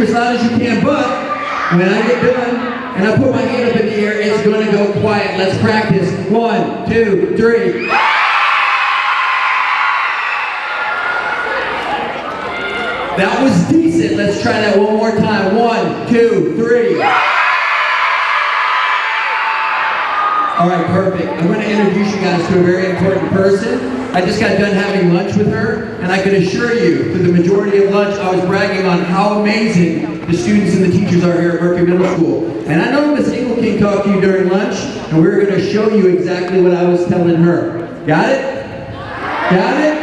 as loud as you can, but when I get done and I put my hand up in the air, it's going to go quiet. Let's practice. 1, 2, 3. That was decent. Let's try that one more time. 1, 2, 3. All right, perfect. I'm going to introduce you guys to a very important person. I just got done having lunch with her, and I can assure you, for the majority of lunch, I was bragging on how amazing the students and the teachers are here at Murphy Middle School. And I know Miss Engelking talked to you during lunch, and we're going to show you exactly what I was telling her. Got it? Got it?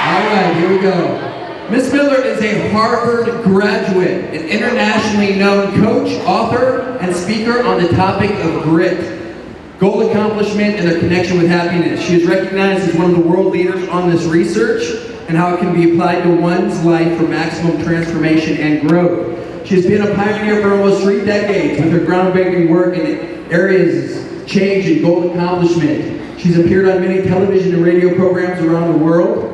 All right, here we go. Miss Miller is a Harvard graduate, an internationally known coach, author, and speaker on the topic of grit, goal accomplishment, and their connection with happiness. She is recognized as one of the world leaders on this research and how it can be applied to one's life for maximum transformation and growth. She has been a pioneer for almost 3 decades with her groundbreaking work in areas of change and goal accomplishment. She's appeared on many television and radio programs around the world.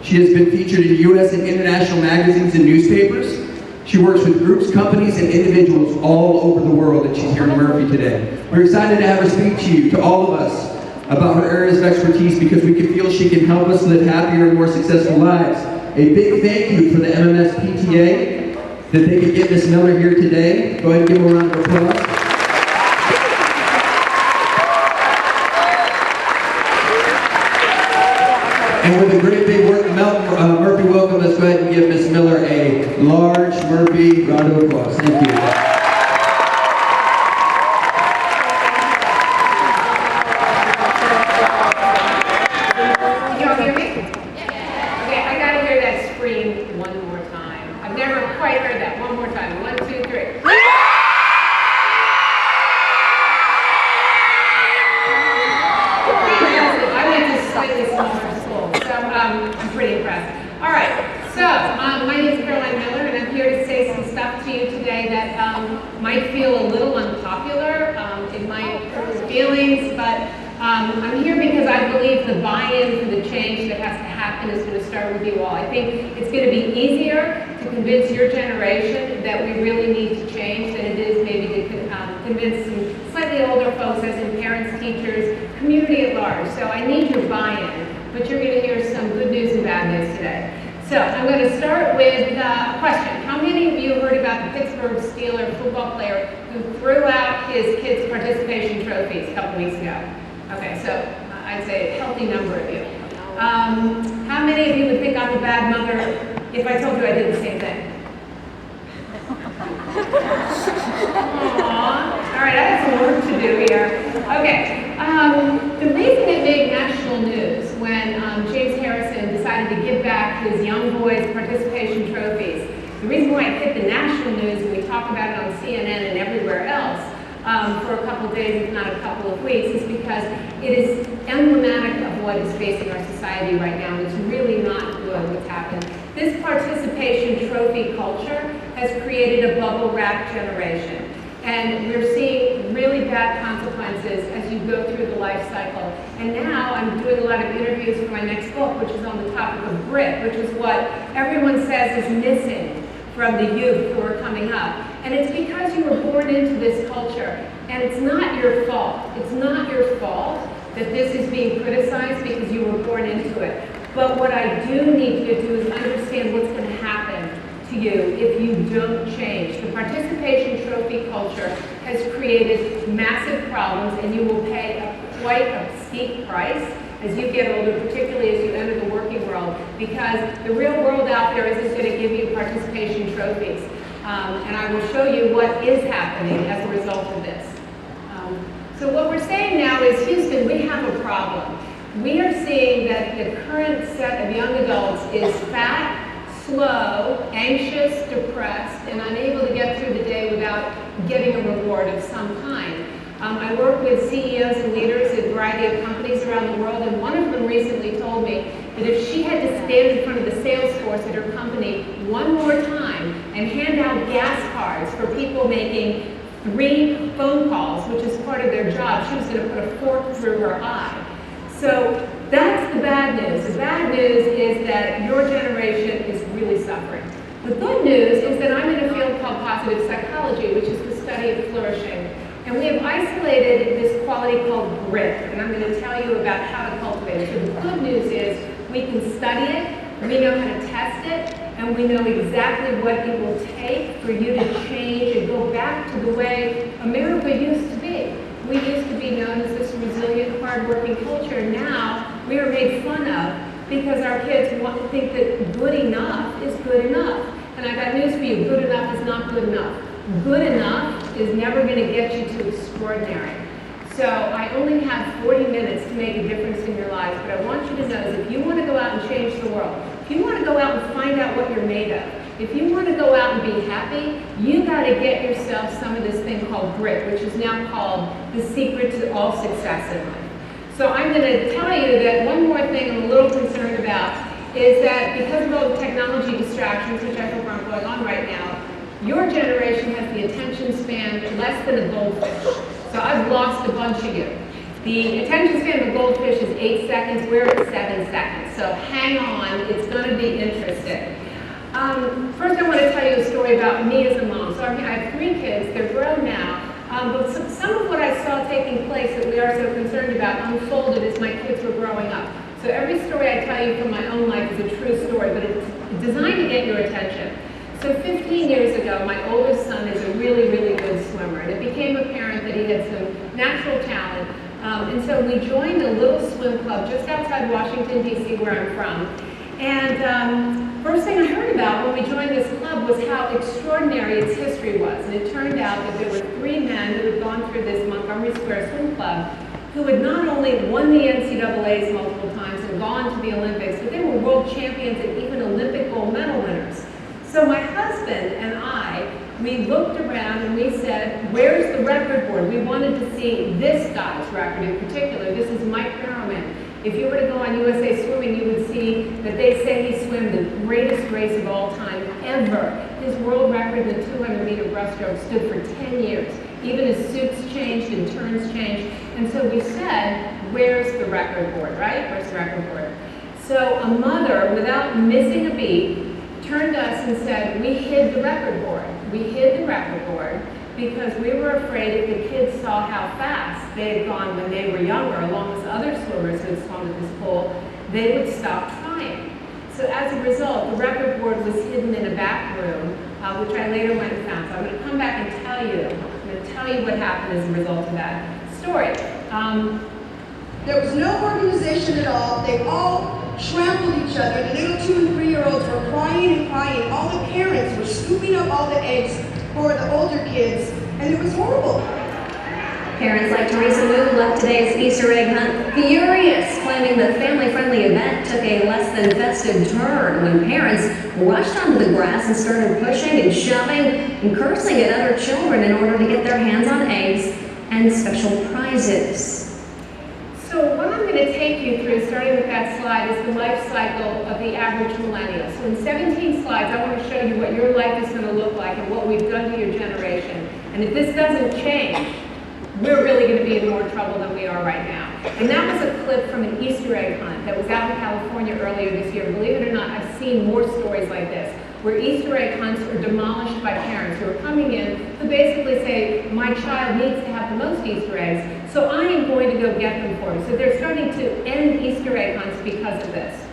She has been featured in U.S. and international magazines and newspapers. She works with groups, companies, and individuals all over the world, and she's here in Murphy today. We're excited to have her speak to you, to all of us, about her areas of expertise because we can feel she can help us live happier and more successful lives. A big thank you for the MMS PTA that they could get Miss Miller here today. Go ahead and give her a round of applause. And with a great big Murphy welcome, let's go ahead and give Miss Miller a large Murphy round of applause. Thank you. Can y'all hear me? Okay, I gotta hear that scream one more time. I've never quite heard that. One more time. 1, 2, 3. I went to slightly smaller school, so I'm pretty impressed. All right, so my name is Caroline Miller, and I'm here to say some stuff to you today that might feel a little unpopular. It might hurt your feelings, but I'm here because I believe the buy-in for the change that has to happen is going to start with you all. I think it's going to be easier to convince your generation that we really need to change than it is maybe to convince some slightly older folks, as in parents, teachers, community at large. So I need your buy-in, but you're going to hear some good news and bad news today. So I'm going to start with a question. How many of you heard about the Pittsburgh Steelers football player who threw out his kids' participation trophies a couple weeks ago? Okay, so I'd say a healthy number of you. How many of you would think I'm a bad mother if I told you I did the same thing? Aww. All right, I have some work to do here. Okay, the reason it made national news when James Harrison decided to give back his young boys' participation trophies, the reason why it hit the national news and we talk about it on CNN and everywhere else for a couple of days, if not a couple of weeks, is because it is emblematic of what is facing our society right now, and it's really not good what's happened. This participation trophy culture has created a bubble wrap generation. And we're seeing really bad consequences as you go through the life cycle. And now I'm doing a lot of interviews for my next book, which is on the topic of grit, which is what everyone says is missing from the youth who are coming up. And it's because you were born into this culture. And it's not your fault. It's not your fault that this is being criticized because you were born into it. But what I do need you to do is understand what's going to happen to you if you don't change. The participation trophy culture has created massive problems, and you will pay quite a steep price as you get older, particularly as you enter the working world, because the real world out there isn't going to give you participation trophies. And I will show you what is happening as a result of this. So what we're saying now is, Houston, we have a problem. We are seeing that the current set of young adults is fat, slow, anxious, depressed, and unable to get through the day without getting a reward of some kind. I work with CEOs and leaders at a variety of companies around the world, and one of them recently told me that if she had to stand in front of the sales force at her company one more time and hand out gas cards for people making 3 phone calls, which is part of their job, she was going to put a fork through her eye. So that's the bad news. The bad news is that your generation is really suffering. The good news is that I'm in a positive psychology, which is the study of flourishing. And we have isolated this quality called grit, and I'm going to tell you about how to cultivate it. So the good news is we can study it, we know how to test it, and we know exactly what it will take for you to change and go back to the way America used to be. We used to be known as this resilient, hardworking culture. Now we are made fun of because our kids want to think that good enough is good enough. And I got news for you, good enough is not good enough. Good enough is never going to get you to extraordinary. So I only have 40 minutes to make a difference in your lives, but I want you to know that if you want to go out and change the world, if you want to go out and find out what you're made of, if you want to go out and be happy, you got to get yourself some of this thing called grit, which is now called the secret to all success in life. So I'm going to tell you that one more thing I'm a little concerned about is that because of all the technology distractions, which I hope aren't going on right now, your generation has the attention span less than a goldfish. So I've lost a bunch of you. The attention span of a goldfish is 8 seconds. We're at 7 seconds. So hang on. It's going to be interesting. First, I want to tell you a story about me as a mom. So I have 3 kids. They're grown now. But some of what I saw taking place that we are so concerned about unfolded as my kids were growing up. So every story I tell you from my own life is a true story, but it's designed to get your attention. So 15 years ago, my oldest son is a really, really good swimmer, and it became apparent that he had some natural talent. And so we joined a little swim club just outside Washington, D.C., where I'm from. And first thing I heard about when we joined this club was how extraordinary its history was. And it turned out that there were 3 men who had gone through this Montgomery Square swim club who had not only won the NCAAs multiple times and gone to the Olympics, but they were world champions and even Olympic gold medal winners. So my husband and I, we looked around and we said, where's the record board? We wanted to see this guy's record in particular. This is Mike Perelman. If you were to go on USA Swimming, you would see that they say he swam the greatest race of all time ever. His world record in the 200-meter breaststroke stood for 10 years. Even his suits changed and turns changed. And so we said, where's the record board, right? Where's the record board? So a mother, without missing a beat, turned to us and said, we hid the record board. We hid the record board because we were afraid if the kids saw how fast they had gone when they were younger, along with other swimmers who had swum at this pool, they would stop trying. So as a result, the record board was hidden in a back room, which I later went and found. So I'm going to come back and tell you what happened as a result of that story. There was no organization at all. They all trampled each other. The little 2- and 3-year-olds were crying and crying. All the parents were scooping up all the eggs for the older kids, and it was horrible. Parents like Teresa Wu left today's Easter egg hunt furious, claiming the family-friendly event took a less than festive turn when parents rushed onto the grass and started pushing and shoving and cursing at other children in order to get their hands on eggs and special prizes. So what I'm going to take you through, starting with that slide, is the life cycle of the average millennial. So in 17 slides, I want to show you what your life is going to look like and what we've done to your generation. And if this doesn't change, we're really going to be in more trouble than we are right now. And that was a clip from an Easter egg hunt that was out in California earlier this year. Believe it or not, I've seen more stories like this, where Easter egg hunts are demolished by parents who are coming in who basically say, my child needs to have the most Easter eggs, so I am going to go get them for him. So they're starting to end Easter egg hunts because of this.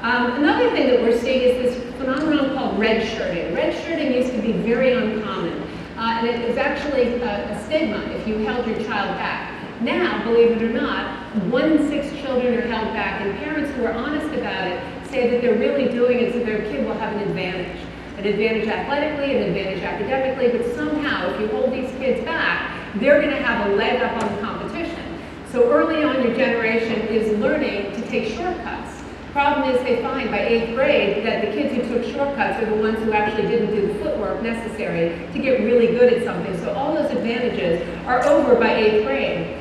Another thing that we're seeing is this phenomenon called red shirting. Red shirting used to be very uncommon, and it was actually a stigma if you held your child back. Now, believe it or not, 1 in 6 children are held back, and parents who are honest about it say that they're really doing it so their kid will have an advantage athletically, an advantage academically, but somehow if you hold these kids back, they're going to have a leg up on the competition. So early on, your generation is learning to take shortcuts. Problem is they find by 8th grade that the kids who took shortcuts are the ones who actually didn't do the footwork necessary to get really good at something. So all those advantages are over by 8th grade.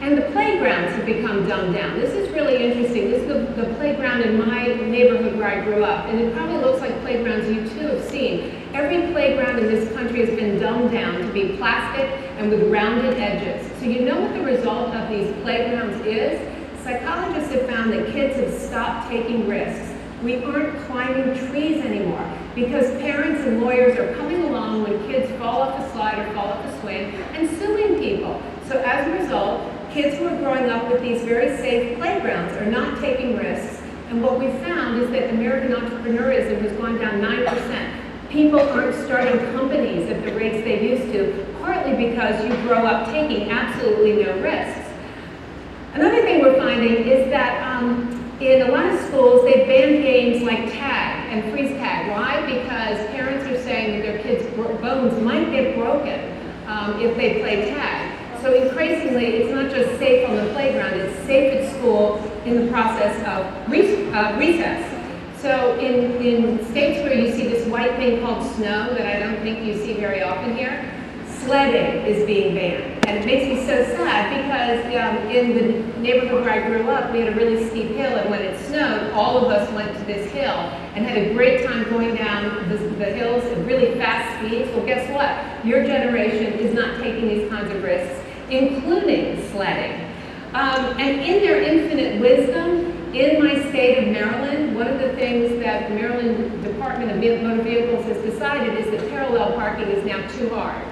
And the playgrounds have become dumbed down. This is really interesting. This is the playground in my neighborhood where I grew up. And it probably looks like playgrounds you too have seen. Every playground in this country has been dumbed down to be plastic and with rounded edges. So you know what the result of these playgrounds is? Psychologists have found that kids have stopped taking risks. We aren't climbing trees anymore. because parents and lawyers are coming along when kids fall off a slide or fall off a swing and suing people. So as a result, kids who are growing up with these very safe playgrounds are not taking risks. And what we found is that American entrepreneurism has gone down 9%. People aren't starting companies at the rates they used to, partly because you grow up taking absolutely no risks. Another thing we're finding is that in a lot of schools, they ban games like tag and freeze tag. Why? Because parents are saying that their kids' bones might get broken if they play tag. So increasingly, it's not just safe on the playground, it's safe at school in the process of recess. So in states where you see this white thing called snow that I don't think you see very often here, sledding is being banned. And it makes me so sad because in the neighborhood where I grew up, we had a really steep hill, and when it snowed, all of us went to this hill and had a great time going down the hills at really fast speeds. Well, guess what? Your generation is not taking these kinds of risks, including sledding. And in their infinite wisdom, in my state of Maryland, one of the things that the Maryland Department of Motor Vehicles has decided is that parallel parking is now too hard.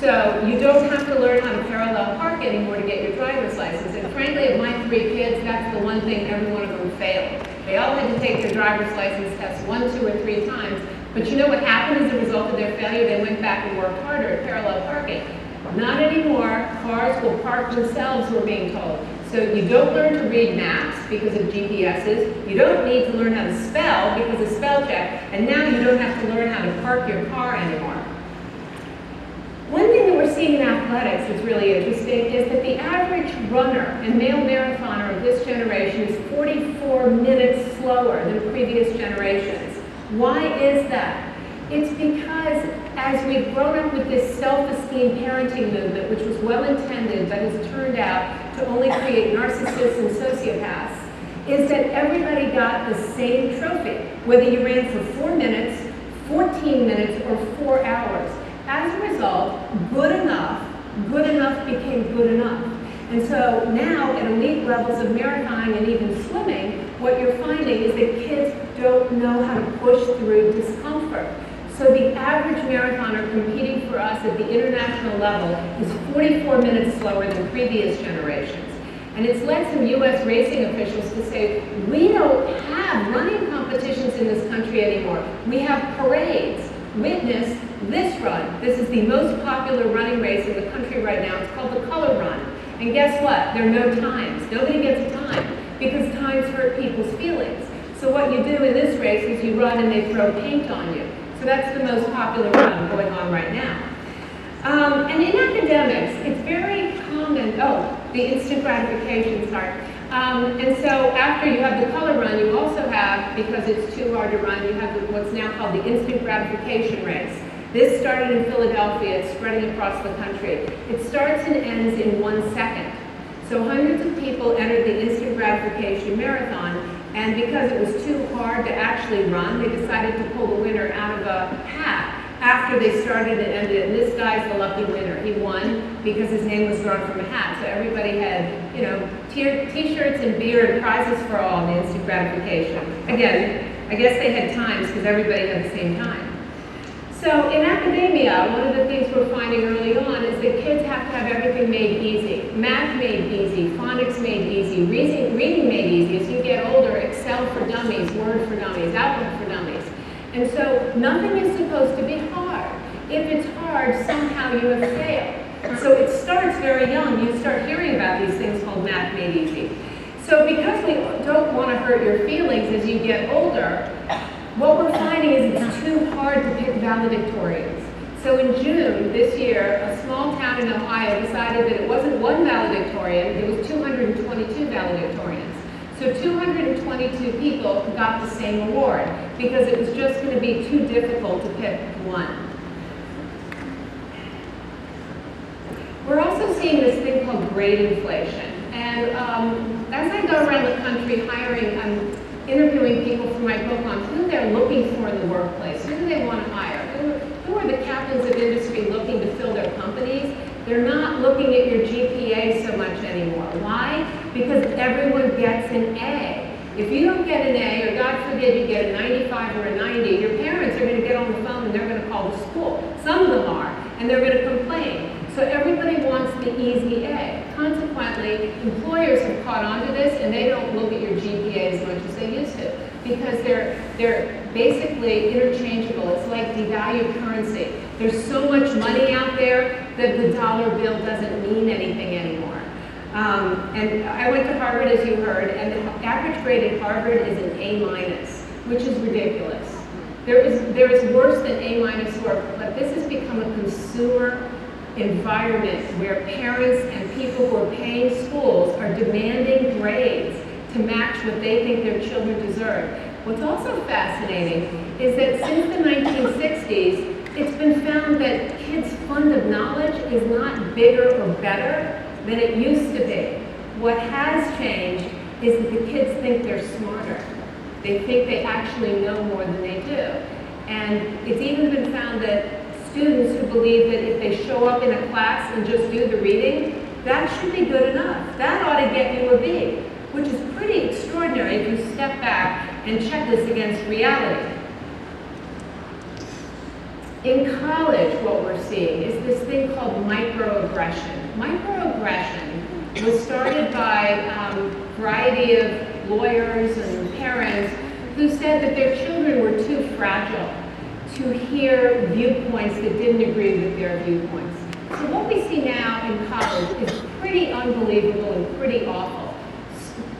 So you don't have to learn how to parallel park anymore to get your driver's license. And frankly, of my 3 kids, that's the one thing every one of them failed. They all had to take their driver's license test 1, 2, or 3 times. But you know what happened as a result of their failure? They went back and worked harder at parallel parking. Not anymore. Cars will park themselves, we're being told. So you don't learn to read maps because of GPSs. You don't need to learn how to spell because of spell check. And now you don't have to learn how to park your car anymore. One thing that we're seeing in athletics that's really interesting is that the average runner and male marathoner of this generation is 44 minutes slower than previous generations. Why is that? It's because as we've grown up with this self-esteem parenting movement, which was well-intended but has turned out to only create narcissists and sociopaths, is that everybody got the same trophy, whether you ran for 4 minutes, 14 minutes, or 4 hours. As a result, good enough became good enough. And so now at elite levels of marathoning and even swimming, what you're finding is that kids don't know how to push through discomfort. So the average marathoner competing for us at the international level is 44 minutes slower than previous generations. And it's led some US racing officials to say, we don't have running competitions in this country anymore. We have parades. Witness this run. This is the most popular running race in the country right now. It's called the Color Run. And guess what? There are no times. Nobody gets a time because times hurt people's feelings. So what you do in this race is you run and they throw paint on you. So that's the most popular run going on right now. And in academics, it's very common, the instant gratification part. And so after you have the color run, you also have, because it's too hard to run, you have what's now called the instant gratification race. This started in Philadelphia, it's spreading across the country. It starts and ends in 1 second. So hundreds of people entered the instant gratification marathon, and because it was too hard to actually run, they decided to pull the winner out of a hat after they started and ended it. And this guy's the lucky winner. He won because his name was drawn from a hat. So everybody had, t-shirts and beer and prizes for all in the instant gratification. Again, I guess they had times because everybody had the same time. So in academia, one of the things we're finding early on is that kids have to have everything made easy. Math made easy, phonics made easy, reading made easy. As you get older, Excel for dummies, Word for dummies, Outlook for dummies. And so nothing is supposed to be hard. If it's hard, somehow you have failed. So it starts very young. You start hearing about these things called math made easy. So because we don't want to hurt your feelings as you get older, what we're finding is it's too hard to pick valedictorians. So in June this year, a small town in Ohio decided that it wasn't one valedictorian, it was 222 valedictorians. So 222 people got the same award because it was just going to be too difficult to pick one. We're also seeing this thing called grade inflation. And as I go around the country hiring, interviewing people for my book on who they're looking for in the workplace, who do they want to hire, who are the captains of industry looking to fill their companies, they're not looking at your GPA so much anymore. Why? Because everyone gets an A. If you don't get an A, or God forbid you get a 95 or a 90, your parents are going to get on the phone and they're going to call the school. Some of them are, and they're going to complain. So everybody wants the easy A. Consequently, employers have caught on to this, and they don't look at your GPA as much as they used to, because they're basically interchangeable. It's like devalued currency. There's so much money out there that the dollar bill doesn't mean anything anymore. And I went to Harvard, as you heard, and the average grade at Harvard is an A-, which is ridiculous. There is worse than A- work, but this has become a consumer environment where parents and people who are paying schools are demanding grades to match what they think their children deserve. What's also fascinating is that since the 1960s, it's been found that kids' fund of knowledge is not bigger or better than it used to be. What has changed is that the kids think they're smarter. They think they actually know more than they do. And it's even been found that students who believe that if they show up in a class and just do the reading, that should be good enough. That ought to get you a B, which is pretty extraordinary if you step back and check this against reality. In college, what we're seeing is this thing called microaggression. Microaggression was started by a variety of lawyers and parents who said that their children were too fragile to hear viewpoints that didn't agree with their viewpoints. So what we see now in college is pretty unbelievable and pretty awful.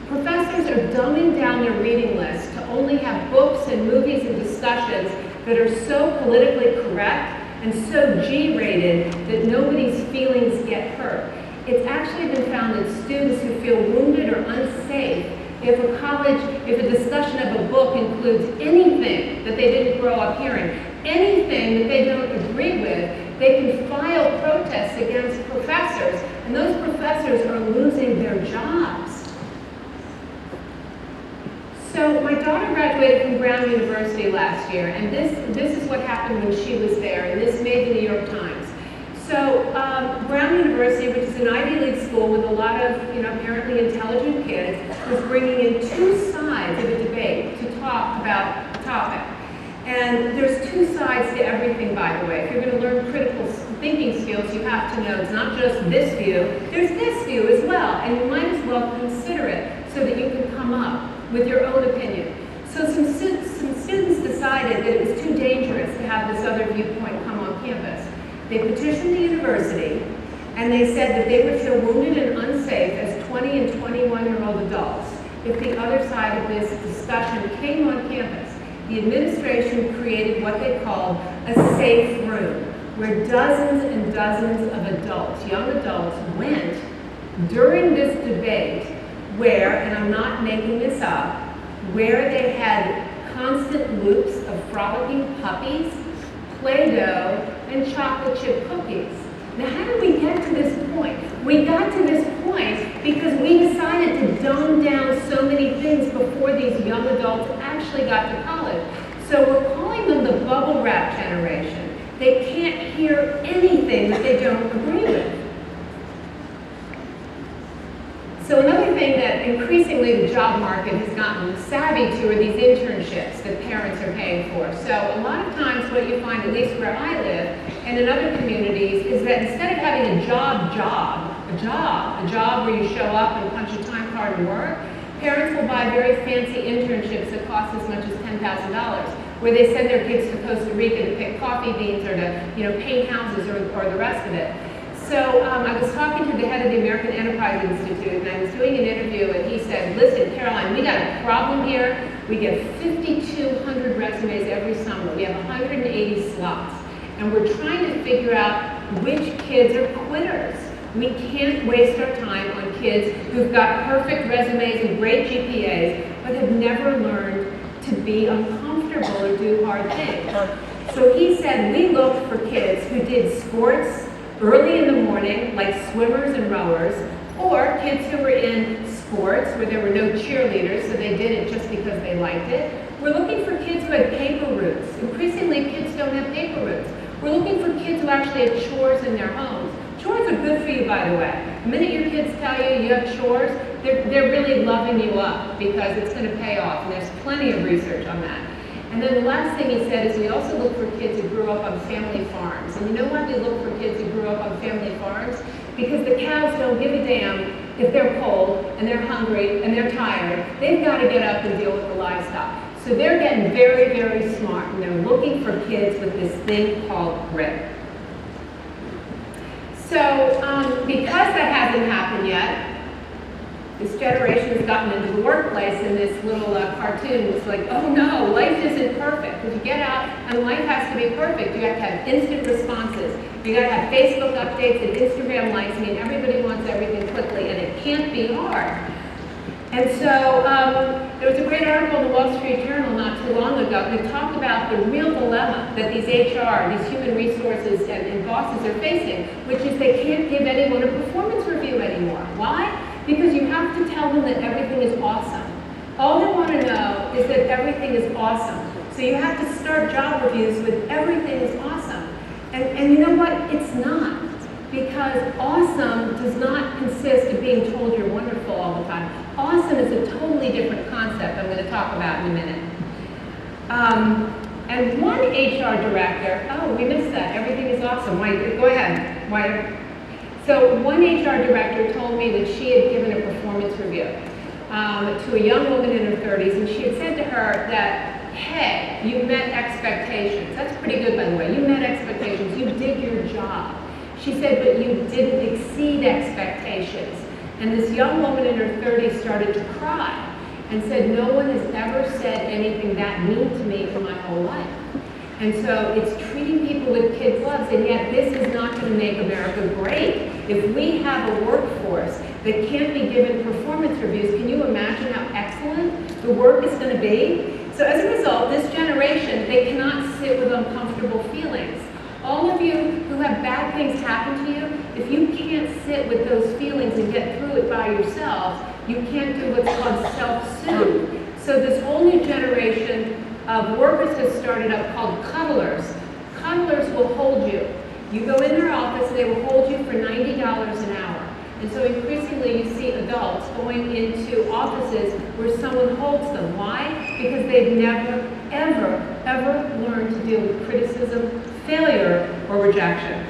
Professors are dumbing down their reading list to only have books and movies and discussions that are so politically correct and so G-rated that nobody's feelings get hurt. It's actually been found that students who feel wounded or unsafe, if a discussion of a book includes anything that they didn't grow up hearing, anything that they don't agree with, they can file protests against professors, and those professors are losing their jobs. So my daughter graduated from Brown University last year, and this is what happened when she was there, and this made the New York Times. So Brown University, which is an Ivy League school with a lot of apparently intelligent kids, was bringing in two sides of a debate to talk about a topic. And there's two sides to everything, by the way. If you're going to learn critical thinking skills, you have to know it's not just this view, there's this view as well, and you might as well consider it so that you can come up with your own opinion. So some students decided that it was too dangerous to have this other viewpoint come on campus. They petitioned the university, and they said that they would feel wounded and unsafe as 20 and 21-year-old adults if the other side of this discussion came on campus. The administration created what they called a safe room, where dozens and dozens of adults, young adults, went during this debate where, and I'm not making this up, where they had constant loops of frolicking puppies, Play-Doh, and chocolate chip cookies. Now, how did we get to this point? We got to this point because we decided to dumb down so many things before these young adults actually got to college. So we're calling them the bubble wrap generation. They can't hear anything that they don't agree with. So another thing that increasingly the job market has gotten savvy to are these internships that parents are paying for. So a lot of times what you find, at least where I live, and in other communities, is that instead of having a job where you show up and punch a time card and work, parents will buy very fancy internships that cost as much as $10,000, where they send their kids to Costa Rica to pick coffee beans or to paint houses or the rest of it. So I was talking to the head of the American Enterprise Institute, and I was doing an interview, and he said, listen, Caroline, we got a problem here. We get 5,200 resumes every summer. We have 180 slots, and we're trying to figure out which kids are quitters. We can't waste our time on kids who've got perfect resumes and great GPAs, but have never learned to be uncomfortable or do hard things. So he said, we looked for kids who did sports early in the morning, like swimmers and rowers, or kids who were in sports where there were no cheerleaders, so they did it just because they liked it. We're looking for kids who had paper routes. Increasingly, kids don't have paper routes. We're looking for kids who actually had chores in their homes. Chores are good for you, by the way. The minute your kids tell you you have chores, they're really loving you up because it's going to pay off, and there's plenty of research on that. And then the last thing he said is we also look for kids who grew up on family farms. And you know why we look for kids who grew up on family farms? Because the cows don't give a damn if they're cold and they're hungry and they're tired. They've got to get up and deal with the livestock. So they're getting very, very smart, and they're looking for kids with this thing called grit. So because that hasn't happened yet, this generation has gotten into the workplace, and this little cartoon was like, oh no, life isn't perfect. If you get out and life has to be perfect, you have to have instant responses. You got to have Facebook updates and Instagram likes. I mean, everybody wants everything quickly, and it can't be hard. And so there was a great article in the Wall Street Journal not too long ago that talked about the real dilemma that these HR, these human resources and bosses are facing, which is they can't give anyone a performance review anymore. Why? Because you have to tell them that everything is awesome. All they want to know is that everything is awesome. So you have to start job reviews with everything is awesome. And you know what? It's not. Because awesome does not consist of being told you're wonderful all the time. Awesome is a totally different concept I'm going to talk about in a minute. And one HR director, oh, we missed that. Everything is awesome. Why, go ahead. Why? So one HR director told me that she had given a performance review to a young woman in her 30s, and she had said to her that, hey, you met expectations. That's pretty good, by the way. You met expectations. You did your job. She said, but you didn't exceed expectations. And this young woman in her 30s started to cry and said, no one has ever said anything that mean to me in my whole life. And so it's treating people with kid gloves, and yet this is not going to make America great. If we have a workforce that can't be given performance reviews, can you imagine how excellent the work is going to be? So as a result, this generation, they cannot sit with uncomfortable feelings. All of you who have bad things happen to you, if you can't sit with those feelings and get through it by yourself, you can't do what's called self-soothe. So this whole new generation of workers has started up called cuddlers. Cuddlers will hold you. You go in their office, they will hold you for $90 an hour. And so increasingly you see adults going into offices where someone holds them. Why? Because they've never, ever, ever learned to deal with criticism, failure, or rejection.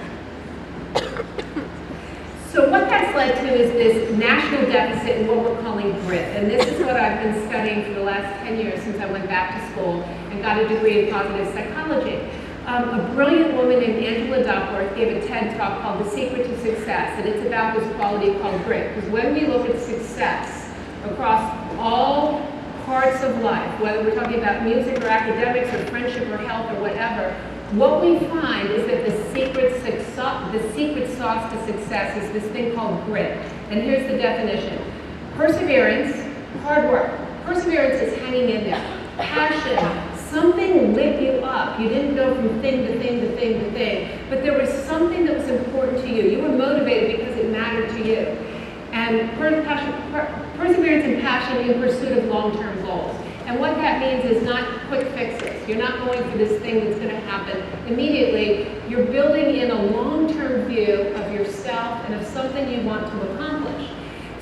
So what that's led to is this national deficit in what we're calling grit. And this is what I've been studying for the last 10 years since I went back to school and got a degree in positive psychology. A brilliant woman named Angela Duckworth gave a TED Talk called The Secret to Success, and it's about this quality called grit. Because when we look at success across all parts of life, whether we're talking about music or academics or friendship or health or whatever, what we find is that the secret sauce to success is this thing called grit. And here's the definition. Perseverance, hard work. Perseverance is hanging in there. Passion, something lit you up. You didn't go from thing to thing to thing to thing, but there was something that was important to you. You were motivated because it mattered to you. And perseverance and passion in pursuit of long-term goals. And what that means is not quick fixes. You're not going for this thing that's going to happen immediately. You're building in a long-term view of yourself and of something you want to accomplish.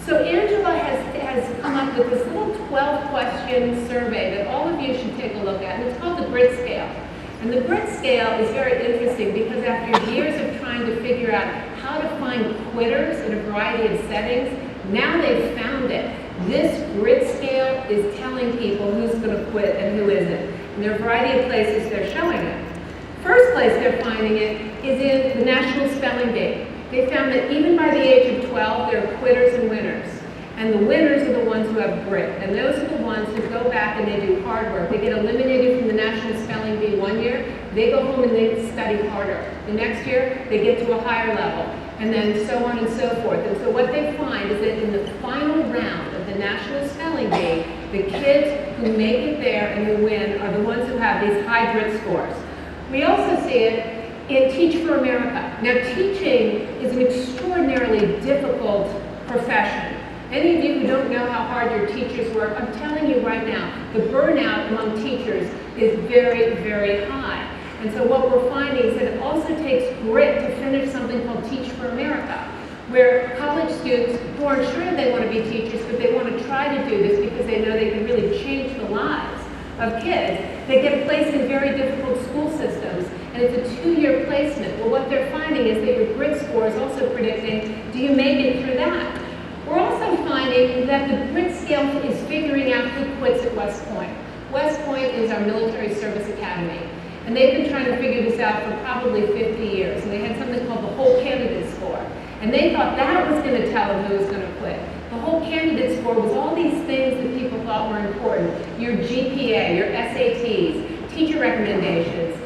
So Angela has come up with this little 12-question survey that all of you should take a look at, and it's called the Grit Scale. And the Grit Scale is very interesting because after years of trying to figure out how to find quitters in a variety of settings, now they've found it. This Grit Scale is telling people who's going to quit and who isn't. And there are a variety of places they're showing it. First place they're finding it is in the National Spelling Bee. They found that even by the age of 12, there are quitters and winners. And the winners are the ones who have grit. And those are the ones who go back and they do hard work. They get eliminated from the National Spelling Bee one year. They go home and they study harder. The next year, they get to a higher level. And then so on and so forth. And so what they find is that in the final round of the National Spelling Bee, the kids who make it there and who win are the ones who have these high grit scores. We also see it in Teach for America. Now, teaching is an extraordinarily difficult profession. Any of you who don't know how hard your teachers work, I'm telling you right now, the burnout among teachers is very, very high. And so what we're finding is that it also takes grit to finished something called Teach for America, where college students who aren't sure they want to be teachers, but they want to try to do this because they know they can really change the lives of kids. They get placed in very difficult school systems, and it's a 2-year placement. Well, what they're finding is that your grit score is also predicting, do you make it through that? We're also finding that the grit scale is figuring out who quits at West Point. West Point is our military service academy, and they've been trying to figure this out for probably 50 years, and they had something called the whole candidate score, and they thought that was going to tell them who was going to quit. The whole candidate score was all these things that people thought were important: your GPA, your SATs, teacher recommendations,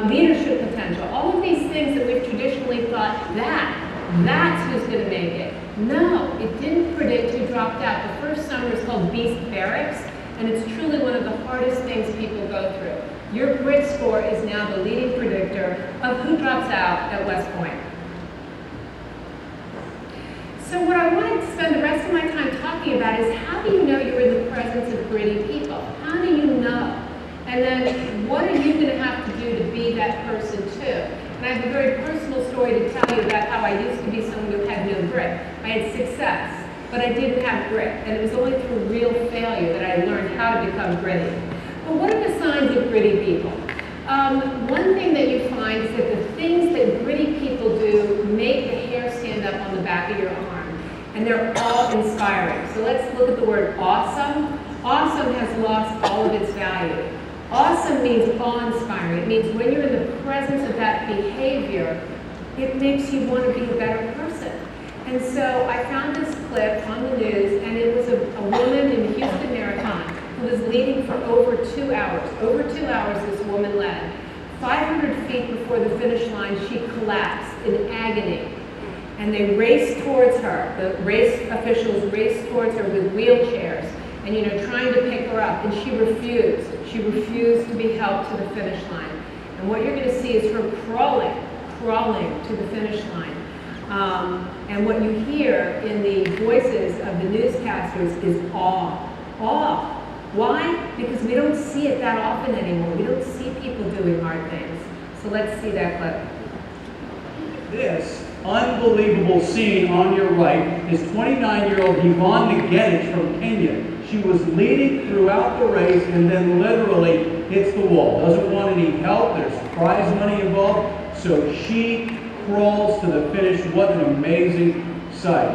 leadership potential, all of these things that we've traditionally thought that's who's going to make it. No, it didn't predict who dropped out. The first summer is called Beast Barracks, and it's truly one of the hardest things people go through. Your grit score is now the leading predictor of who drops out at West Point. So what I wanted to spend the rest of my time talking about is, how do you know you're in the presence of gritty people? How do you know? And then what are you going to have to do to be that person too? And I have a very personal story to tell you about how I used to be someone who had no grit. I had success, but I didn't have grit. And it was only through real failure that I learned how to become gritty. But what are the signs of gritty people? One thing that you find is that the things that gritty people do make the hair stand up on the back of your arm. And they're all inspiring. So let's look at the word awesome. Awesome has lost all of its value. Awesome means awe-inspiring. It means when you're in the presence of that behavior, it makes you want to be a better person. And so I found this clip on the news, and it was a woman in the Houston Marathon who was leading for over 2 hours. Over 2 hours, this woman led. 500 feet before the finish line, she collapsed in agony. And they raced towards her. The race officials raced towards her with wheelchairs and, trying to pick her up. And she refused. She refused to be helped to the finish line. And what you're going to see is her crawling to the finish line. And what you hear in the voices of the newscasters is awe. Awe. Why? Because we don't see it that often anymore. We don't see people doing hard things. So let's see that clip. This unbelievable scene on your right is 29-year-old Yvonne Ngetich from Kenya. She was leading throughout the race and then literally hits the wall. Doesn't want any help. There's prize money involved. So she crawls to the finish. What an amazing sight.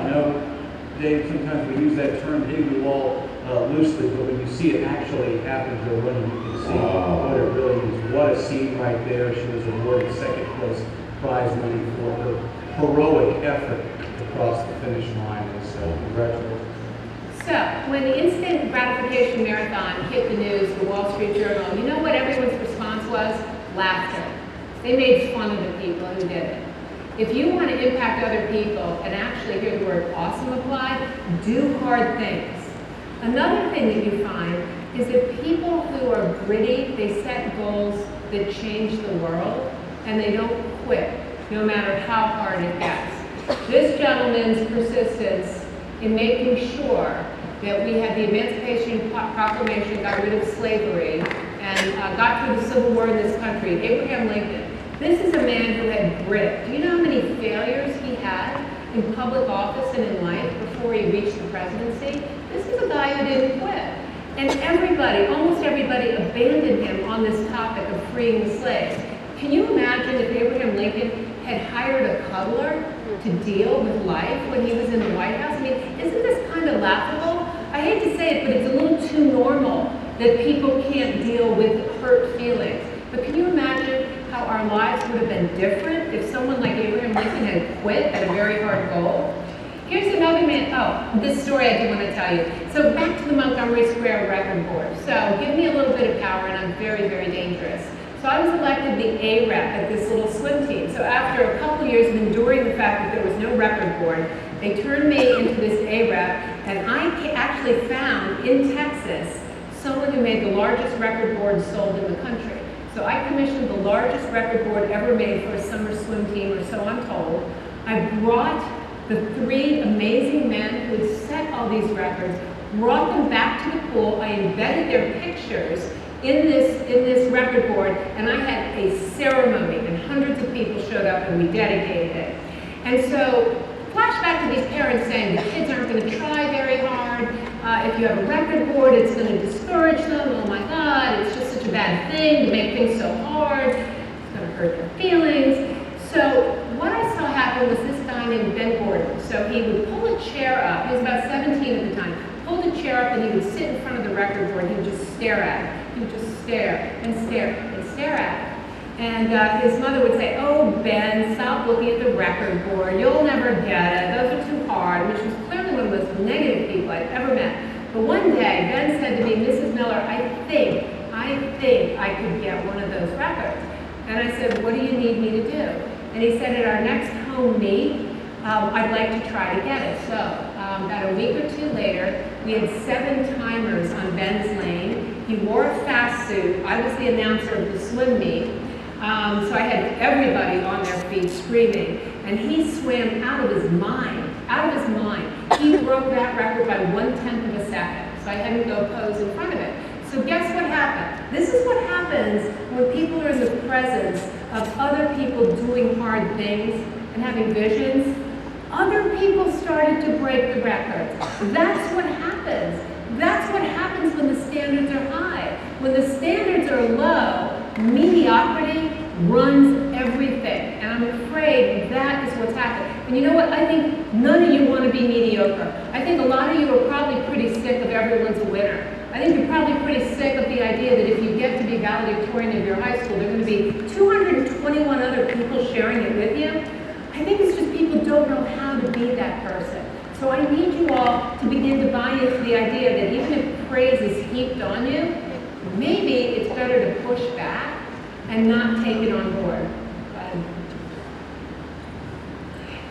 Dave, sometimes we use that term, dig the wall, loosely, but when you see it actually happen to a runner, you can see what it really is. What a scene right there. She was awarded second place prize money for her heroic effort across the finish line. So congratulations. So, when the instant gratification marathon hit the news, the Wall Street Journal, you know what everyone's response was? Laughter. They made fun of the people who did it. If you want to impact other people and actually hear the word awesome applied, do hard things. Another thing that you find is that people who are gritty, they set goals that change the world, and they don't quit, no matter how hard it gets. This gentleman's persistence in making sure that we had the Emancipation Proclamation, got rid of slavery, and got through the Civil War in this country, Abraham Lincoln. This is a man who had grit. Do you know how many failures he had in public office and in life before he reached the presidency? This is a guy who didn't quit. And everybody, almost everybody, abandoned him on this topic of freeing the slaves. Can you imagine if Abraham Lincoln had hired a cuddler to deal with life when he was in the White House? I mean, isn't this kind of laughable? I hate to say it, but it's a little too normal that people can't deal with hurt feelings. But can you imagine how our lives would have been different if someone like Abraham Lincoln had quit at a very hard goal? Here's another man. Oh, this story I do want to tell you. So back to the Montgomery Square record board. So give me a little bit of power and I'm very, very dangerous. So I was elected the A rep at this little swim team. So after a couple years of enduring the fact that there was no record board, they turned me into this A rep, and I actually found in Texas someone who made the largest record board sold in the country. So I commissioned the largest record board ever made for a summer swim team, or so I'm told. I brought the 3 amazing men who had set all these records, brought them back to the pool. I embedded their pictures in this record board, and I had a ceremony, and hundreds of people showed up, and we dedicated it. And so, flashback to these parents saying the kids aren't going to try very hard. If you have a record board, it's going to discourage them. Oh my God, it's just such a bad thing to make things so hard. It's going to hurt their feelings. So what I saw happen was this guy named Ben Gordon. So he would pull a chair up. He was about 17 at the time. Pulled a chair up and he would sit in front of the record board. He would just stare at it. He would just stare and stare and stare at it. And his mother would say, "Oh, Ben, stop looking at the record board. You'll never get it. Those are too hard." Which was clearly one of the most negative people I'd ever met. But one day, Ben said to me, "Mrs. Miller, I think I could get one of those records." And I said, "What do you need me to do?" And he said, "At our next home meet, I'd like to try to get it." So about a week or two later, we had 7 timers on Ben's lane. He wore a fast suit. I was the announcer of the swim meet. So I had everybody on their feet screaming. And he swam out of his mind, He broke that record by 1/10 of a second. So I had to go pose in front of it. So guess what happened? This is what happens when people are in the presence of other people doing hard things and having visions. Other people started to break the records. That's what happens. That's what happens when the standards are high. When the standards are low, mediocrity runs everything. And I'm afraid that is what's happened. And you know what? I think none of you want to be mediocre. I think a lot of you are probably pretty sick of everyone's a winner. I think you're probably pretty sick of the idea that if you get to be valedictorian of your high school, there are going to be 221 other people sharing it with you. I think it's just people don't know how to be that person. So I need you all to begin to buy into the idea that even if praise is heaped on you, maybe it's better to push back and not take it on board.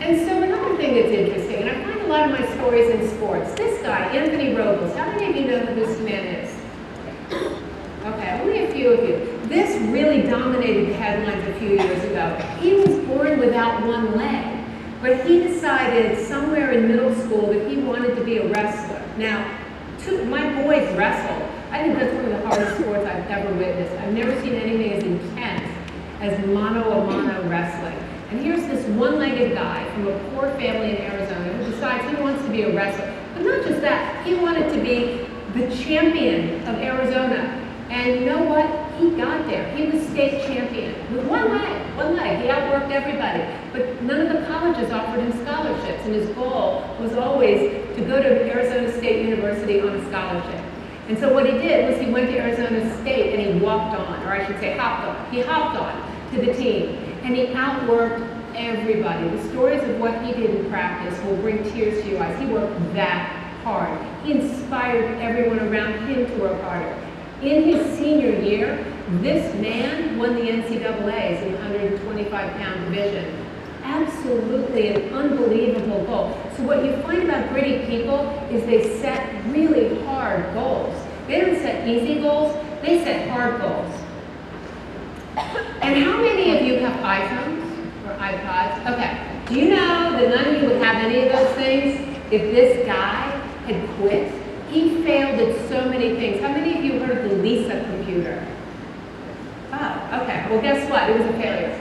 And so another thing that's interesting, and I find a lot of my stories in sports, this guy, Anthony Robles, how many of you know who this man is? Okay, only a few of you. This really dominated the headlines a few years ago. He was born without one leg, but he decided somewhere in middle school that he wanted to be a wrestler. Now, my boys wrestle. I think that's one of the hardest sports I've ever witnessed. I've never seen anything as intense as mano-a-mano wrestling. And here's this one-legged guy from a poor family in Arizona who decides he wants to be a wrestler. But not just that, he wanted to be the champion of Arizona. And you know what? He got there. He was state champion with one leg. He outworked everybody. But none of the colleges offered him scholarships, and his goal was always to go to Arizona State University on a scholarship. And so what he did was he went to Arizona State and he walked on, or I should say hopped on. He hopped on to the team, and he outworked everybody. The stories of what he did in practice will bring tears to your eyes. He worked that hard. He inspired everyone around him to work harder. In his senior year, this man won the NCAAs in the 125-pound division. Absolutely an unbelievable goal. So what you find about gritty people is they set really hard goals. They don't set easy goals, they set hard goals. And how many of you have iPhones or iPods? Okay, do you know that none of you would have any of those things if this guy had quit? He failed at so many things. How many of you heard of the Lisa computer? Oh, okay. Well, guess what? It was a failure.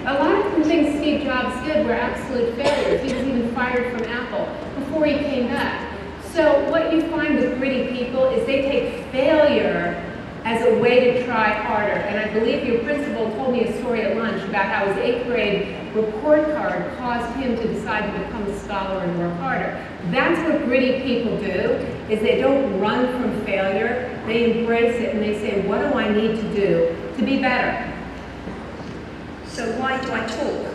A lot of the things Steve Jobs did were absolute failures. He was even fired from Apple before he came back. So what you find with gritty people is they take failure as a way to try harder. And I believe your principal told me a story at lunch about how his 8th grade report card caused him to decide to become a scholar and work harder. That's what gritty people do, is they don't run from failure, they embrace it and they say, what do I need to do to be better? So why do I talk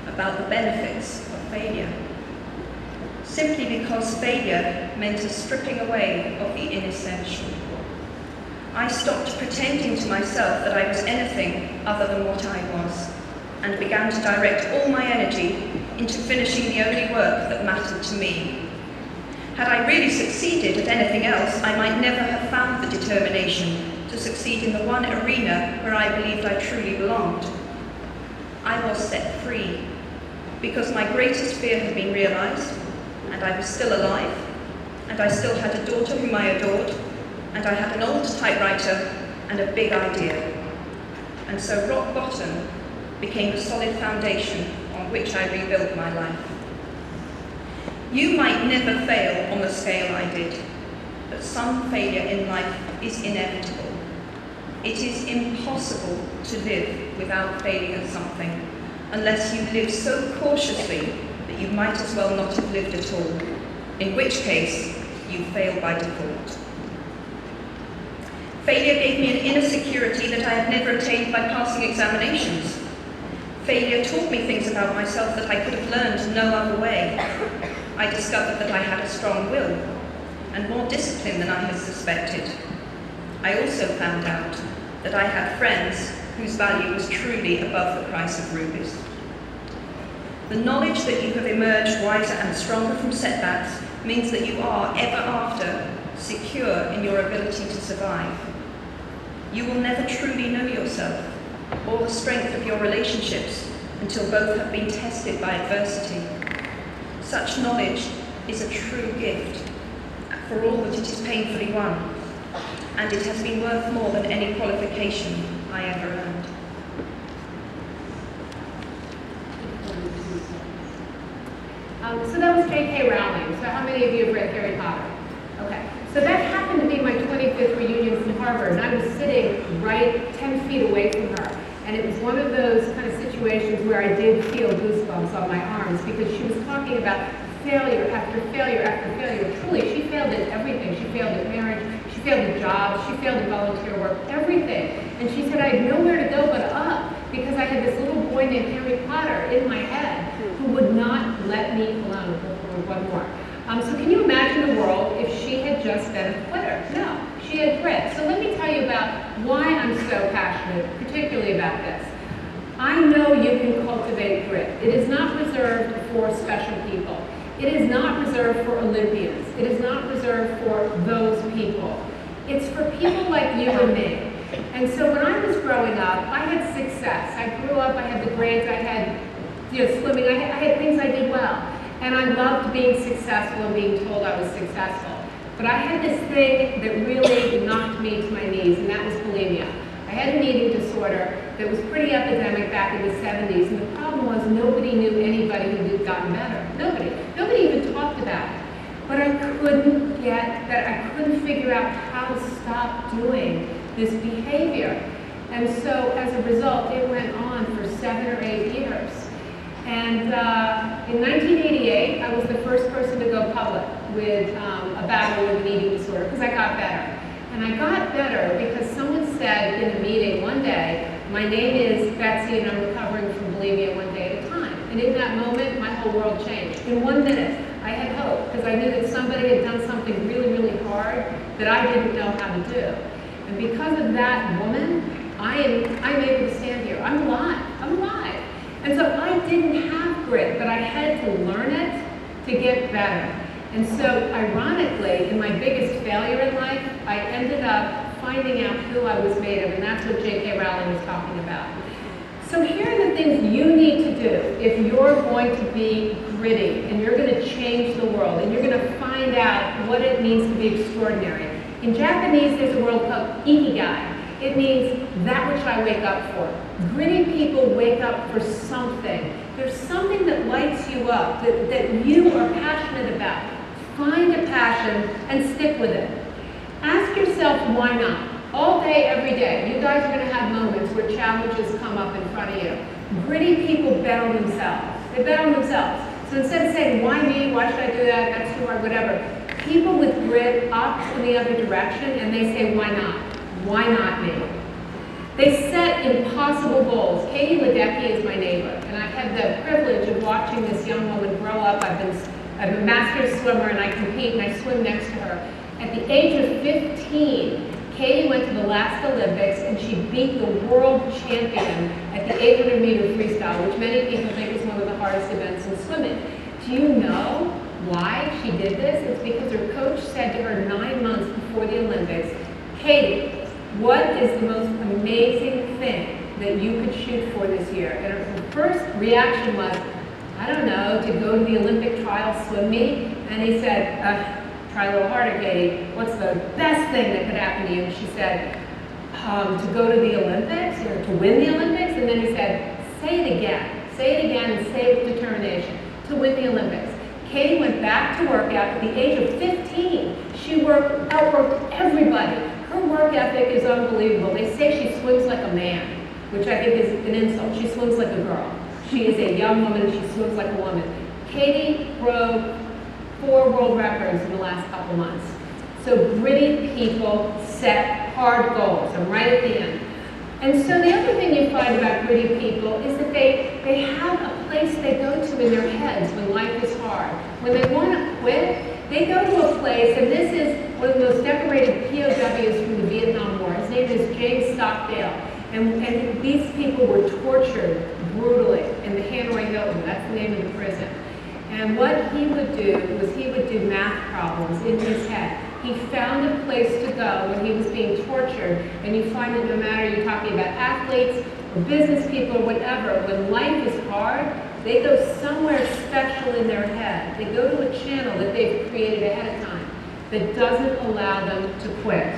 about the benefits of failure? Simply because failure meant a stripping away of the inessential. I stopped pretending to myself that I was anything other than what I was, and began to direct all my energy into finishing the only work that mattered to me. Had I really succeeded at anything else, I might never have found the determination to succeed in the one arena where I believed I truly belonged. I was set free, because my greatest fear had been realized, and I was still alive, and I still had a daughter whom I adored, and I had an old typewriter and a big idea. And so rock bottom became the solid foundation on which I rebuilt my life. You might never fail on the scale I did, but some failure in life is inevitable. It is impossible to live without failing at something, unless you live so cautiously that you might as well not have lived at all, in which case you fail by default. Failure gave me an inner security that I had never attained by passing examinations. Failure taught me things about myself that I could have learned no other way. I discovered that I had a strong will and more discipline than I had suspected. I also found out that I had friends whose value was truly above the price of rubies. The knowledge that you have emerged wiser and stronger from setbacks means that you are, ever after, secure in your ability to survive. You will never truly know yourself or the strength of your relationships until both have been tested by adversity. Such knowledge is a true gift for all that it is painfully won, and it has been worth more than any qualification I ever earned. So that was J.K. Rowling. So how many of you have read Harry Potter? Okay. So that happened to be my 25th reunion from Harvard, and I was sitting right 10 feet away from her. And it was one of those kind of situations where I did feel goosebumps on my arms because she was talking about failure after failure after failure. Truly, she failed at everything. She failed at marriage, she failed at jobs, she failed at volunteer work, everything. And she said I had nowhere to go but up because I had this little boy named Harry Potter in my head who would not let me alone. One more. So can you imagine the world if she had just been a quitter? No, she had grit. So let me tell you about why I'm so passionate, particularly about this. I know you can cultivate grit. It is not reserved for special people. It is not reserved for Olympians. It is not reserved for those people. It's for people like you and me. And so when I was growing up, I had success. I grew up, I had the grades, I had swimming, I had things I did well. And I loved being successful and being told I was successful. But I had this thing that really knocked me to my knees, and that was bulimia. I had an eating disorder that was pretty epidemic back in the 70s, and the problem was nobody knew anybody who had gotten better. Nobody even talked about it. But I couldn't figure out how to stop doing this behavior. And so as a result, it went on for 7 or 8 years. And in 1988, I was the first person to go public with a battle with an eating disorder because I got better. And I got better because someone said in a meeting one day, my name is Betsy and I'm recovering from bulimia one day at a time. And in that moment, my whole world changed. In 1 minute, I had hope because I knew that somebody had done something really, really hard that I didn't know how to do. And because of that woman, I'm able to stand here. I'm alive. And so I didn't have grit, but I had to learn it to get better. And so ironically, in my biggest failure in life, I ended up finding out who I was made of, and that's what J.K. Rowling was talking about. So here are the things you need to do if you're going to be gritty, and you're going to change the world, and you're going to find out what it means to be extraordinary. In Japanese, there's a word called ikigai. It means that which I wake up for. Gritty people wake up for something. There's something that lights you up, that you are passionate about. Find a passion and stick with it. Ask yourself, why not? All day, every day. You guys are going to have moments where challenges come up in front of you. Gritty people bet on themselves. They bet on themselves. So instead of saying, why me? Why should I do that? That's too hard, whatever. People with grit opt in the other direction and they say, why not? Why not me? They set impossible goals. Katie Ledecky is my neighbor, and I've had the privilege of watching this young woman grow up. I'm a master swimmer, and I compete, and I swim next to her. At the age of 15, Katie went to the last Olympics, and she beat the world champion at the 800-meter freestyle, which many people think is one of the hardest events in swimming. Do you know why she did this? It's because her coach said to her 9 months before the Olympics, Katie, what is the most amazing thing that you could shoot for this year? And her first reaction was, I don't know, to go to the Olympic trial swim meet. And he said, try a little harder, Katie. What's the best thing that could happen to you? And she said, to go to the Olympics, or to win the Olympics, and then he said, say it again, and say it with determination, to win the Olympics. Katie went back to work out at the age of 15. She outworked everybody. Her work ethic is unbelievable. They say she swims like a man, which I think is an insult. She swims like a girl. She is a young woman, and she swims like a woman. Katie broke 4 world records in the last couple months. So gritty people set hard goals. I'm right at the end. And so the other thing you find about gritty people is that they have a place they go to in their heads when life is hard. When they want to quit, they go to a place, and this is one of the most decorated POWs from the Vietnam War. His name is James Stockdale. And these people were tortured brutally in the Hanoi Hilton. That's the name of the prison. And what he would do was he would do math problems in his head. He found a place to go when he was being tortured, and you find that no matter you're talking about athletes or business people or whatever, when life is hard, they go somewhere special in their head. They go to a channel that they've created ahead of time that doesn't allow them to quit.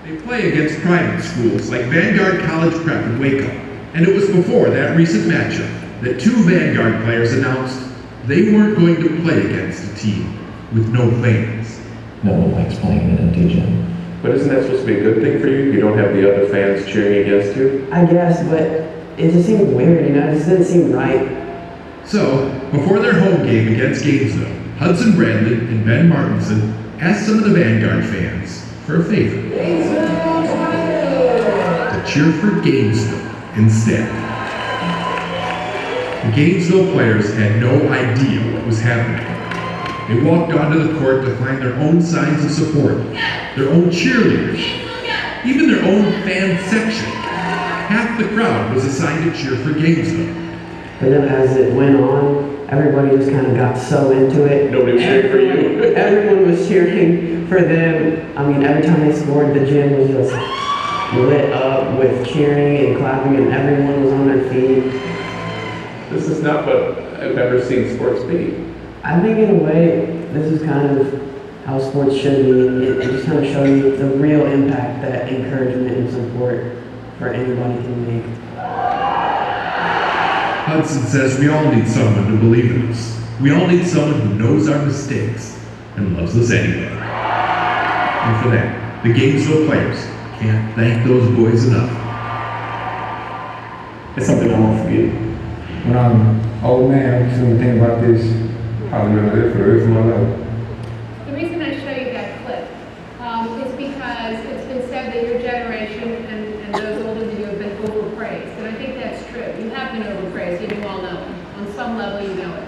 They play against private schools like Vanguard College Prep in Waco, and it was before that recent matchup that 2 Vanguard players announced they weren't going to play against a team with no fans. No one likes playing in an empty gym. But isn't that supposed to be a good thing for you? You don't have the other fans cheering against you? I guess, but it just seemed weird, you know? It just didn't seem right. So, before their home game against Gainesville, Hudson Bradley and Ben Martinson asked some of the Vanguard fans for a favor. To cheer for Gainesville instead. The Gainesville players had no idea what was happening. They walked onto the court to find their own signs of support, their own cheerleaders, even their own fan section. Half the crowd was assigned to cheer for Gainesville. But then as it went on, everybody just kind of got so into it. Nobody was cheering for you. Everyone was cheering for them. I mean, every time they scored, the gym was just lit up with cheering and clapping, and everyone was on their feet. This is not what I've ever seen sports be. I think in a way, this is kind of how sports should be. It just kind of shows you the real impact that encouragement and support for anybody can make. Hudson says we all need someone to believe in us. We all need someone who knows our mistakes and loves us anyway. And for that, the Gainesville players can't thank those boys enough. It's something I won't forget. When I'm old man, I'm just gonna think about this. I'll remember it for the rest of my life. The reason I show you that clip is because it's been said that your generation and those older than you have been overpraised. And I think that's true. You have been overpraised, and you all know it. On some level, you know it.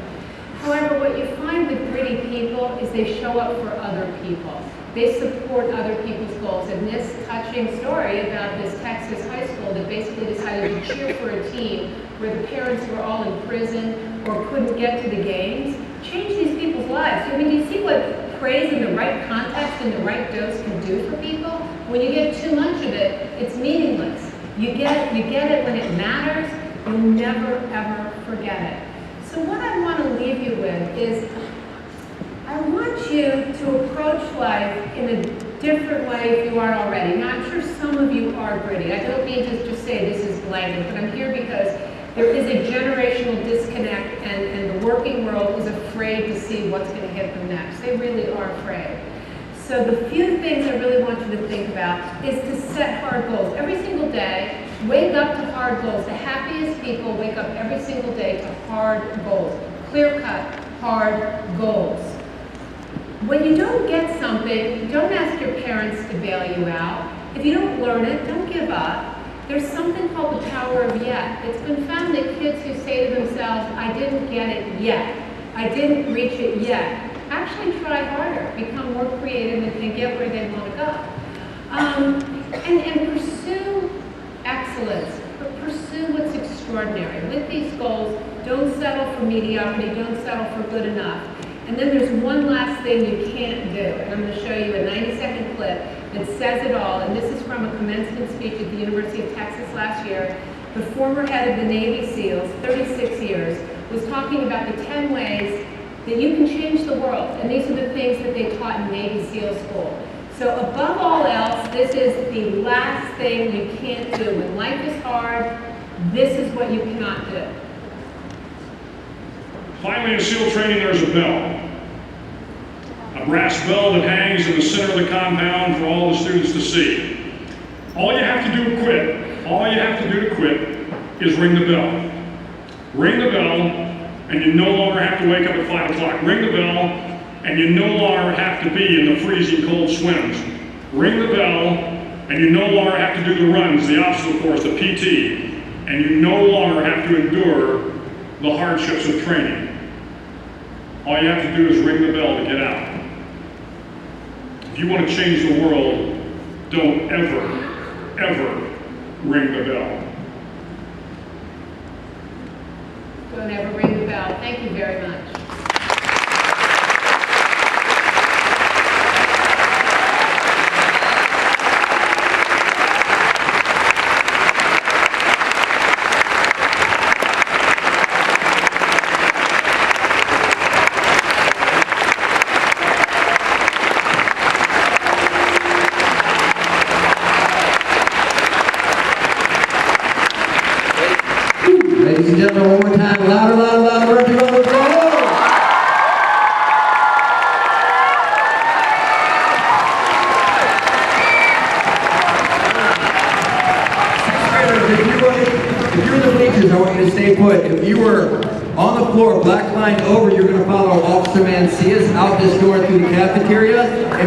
However, what you find with gritty people is they show up for other people. They support other people's goals. And this touching story about this Texas high school that basically decided to cheer for a team where the parents were all in prison or couldn't get to the games, changed these people's lives. I mean, do you see what praise in the right context and the right dose can do for people? When you get too much of it, it's meaningless. You get it when it matters. You'll never, ever forget it. So what I want to leave you with is I want you to approach life in a different way if you aren't already. Now, I'm sure some of you are gritty. I don't mean to just say this is blanket, but I'm here because there is a generational disconnect, and the working world is afraid to see what's going to hit them next. They really are afraid. So the few things I really want you to think about is to set hard goals. Every single day, wake up to hard goals. The happiest people wake up every single day to hard goals. Clear-cut, hard goals. When you don't get something, don't ask your parents to bail you out. If you don't learn it, don't give up. There's something called the power of yet. It's been found that kids who say to themselves, I didn't get it yet, I didn't reach it yet, actually try harder, become more creative, and get where they want to go. And pursue excellence, but pursue what's extraordinary. With these goals, don't settle for mediocrity, don't settle for good enough. And then there's one last thing you can't do, and I'm going to show you a 90-second clip that says it all, and this is from a commencement speech at the University of Texas last year. The former head of the Navy SEALs, 36 years, was talking about the 10 ways that you can change the world, and these are the things that they taught in Navy SEAL school. So above all else, this is the last thing you can't do. When life is hard, this is what you cannot do. Finally, in SEAL training, there's a bell. A brass bell that hangs in the center of the compound for all the students to see. All you have to do to quit is ring the bell. Ring the bell, and you no longer have to wake up at 5 o'clock. Ring the bell, and you no longer have to be in the freezing cold swims. Ring the bell, and you no longer have to do the runs, the obstacle course, the PT, and you no longer have to endure the hardships of training. All you have to do is ring the bell to get out. If you want to change the world, don't ever ring the bell. Don't ever ring the bell. Thank you very much. Ladies and gentlemen, one more time, louder, louder, louder, round of applause. If you're in the bleachers, I want you to stay put. If you were on the floor, black line over, you're going to follow Officer Mancias out this door through the cafeteria.